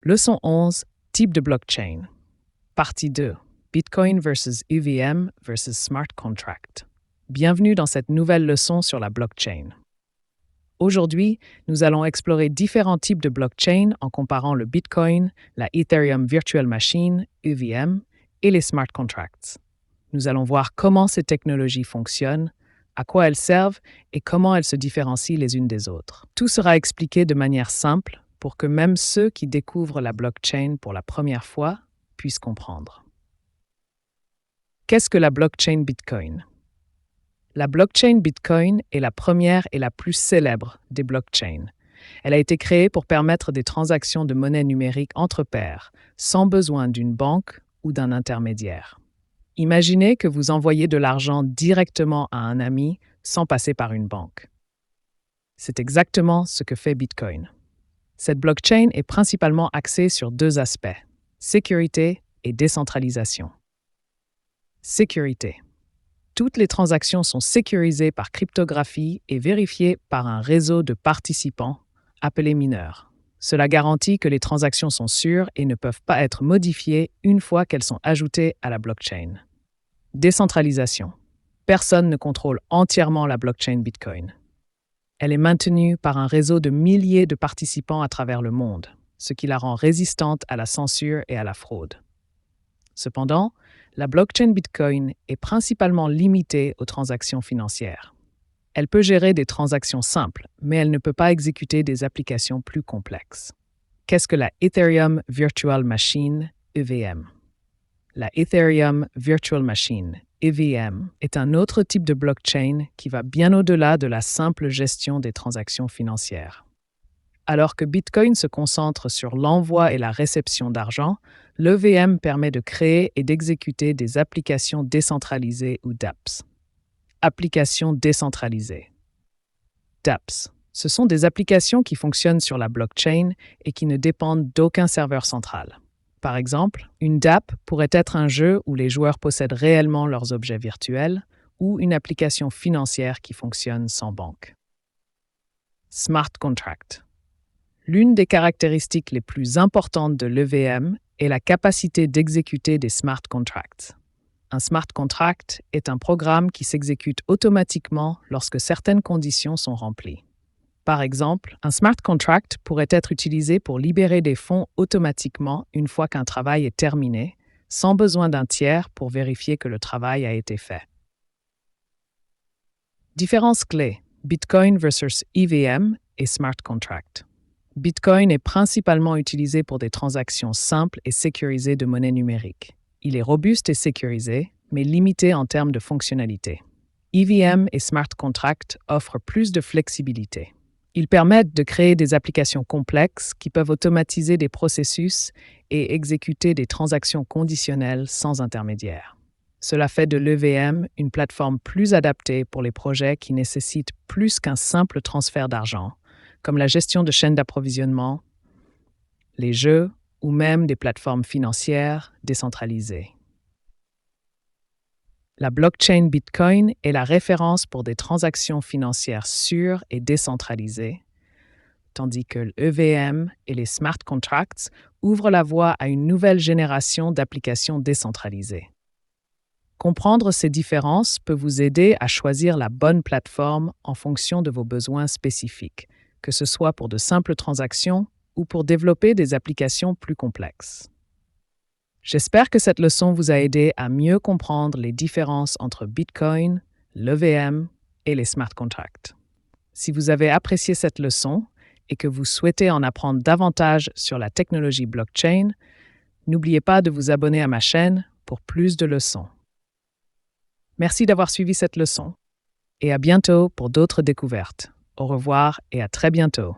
Leçon 11, type de blockchain. Partie 2, Bitcoin versus EVM versus Smart Contract. Bienvenue dans cette nouvelle leçon sur la blockchain. Aujourd'hui, nous allons explorer différents types de blockchain en comparant le Bitcoin, la Ethereum Virtual Machine, EVM, et les smart contracts. Nous allons voir comment ces technologies fonctionnent, à quoi elles servent et comment elles se différencient les unes des autres. Tout sera expliqué de manière simple pour que même ceux qui découvrent la blockchain pour la première fois puissent comprendre. Qu'est-ce que la blockchain Bitcoin? La blockchain Bitcoin est la première et la plus célèbre des blockchains. Elle a été créée pour permettre des transactions de monnaie numérique entre pairs, sans besoin d'une banque ou d'un intermédiaire. Imaginez que vous envoyez de l'argent directement à un ami sans passer par une banque. C'est exactement ce que fait Bitcoin. Cette blockchain est principalement axée sur deux aspects, sécurité et décentralisation. Sécurité. Toutes les transactions sont sécurisées par cryptographie et vérifiées par un réseau de participants, appelés mineurs. Cela garantit que les transactions sont sûres et ne peuvent pas être modifiées une fois qu'elles sont ajoutées à la blockchain. Décentralisation. Personne ne contrôle entièrement la blockchain Bitcoin. Elle est maintenue par un réseau de milliers de participants à travers le monde, ce qui la rend résistante à la censure et à la fraude. Cependant, la blockchain Bitcoin est principalement limitée aux transactions financières. Elle peut gérer des transactions simples, mais elle ne peut pas exécuter des applications plus complexes. Qu'est-ce que la Ethereum Virtual Machine, EVM? La Ethereum Virtual Machine, EVM, est un autre type de blockchain qui va bien au-delà de la simple gestion des transactions financières. Alors que Bitcoin se concentre sur l'envoi et la réception d'argent, l'EVM permet de créer et d'exécuter des applications décentralisées ou dApps. Applications décentralisées. dApps. Ce sont des applications qui fonctionnent sur la blockchain et qui ne dépendent d'aucun serveur central. Par exemple, une dApp pourrait être un jeu où les joueurs possèdent réellement leurs objets virtuels ou une application financière qui fonctionne sans banque. Smart Contract. L'une des caractéristiques les plus importantes de l'EVM est la capacité d'exécuter des smart contracts. Un smart contract est un programme qui s'exécute automatiquement lorsque certaines conditions sont remplies. Par exemple, un smart contract pourrait être utilisé pour libérer des fonds automatiquement une fois qu'un travail est terminé, sans besoin d'un tiers pour vérifier que le travail a été fait. Différences clés: Bitcoin versus EVM et smart contract. Bitcoin est principalement utilisé pour des transactions simples et sécurisées de monnaie numérique. Il est robuste et sécurisé, mais limité en termes de fonctionnalité. EVM et smart contract offrent plus de flexibilité. Ils permettent de créer des applications complexes qui peuvent automatiser des processus et exécuter des transactions conditionnelles sans intermédiaire. Cela fait de l'EVM une plateforme plus adaptée pour les projets qui nécessitent plus qu'un simple transfert d'argent, comme la gestion de chaînes d'approvisionnement, les jeux ou même des plateformes financières décentralisées. La blockchain Bitcoin est la référence pour des transactions financières sûres et décentralisées, tandis que l'EVM et les smart contracts ouvrent la voie à une nouvelle génération d'applications décentralisées. Comprendre ces différences peut vous aider à choisir la bonne plateforme en fonction de vos besoins spécifiques, que ce soit pour de simples transactions ou pour développer des applications plus complexes. J'espère que cette leçon vous a aidé à mieux comprendre les différences entre Bitcoin, l'EVM et les smart contracts. Si vous avez apprécié cette leçon et que vous souhaitez en apprendre davantage sur la technologie blockchain, n'oubliez pas de vous abonner à ma chaîne pour plus de leçons. Merci d'avoir suivi cette leçon et à bientôt pour d'autres découvertes. Au revoir et à très bientôt.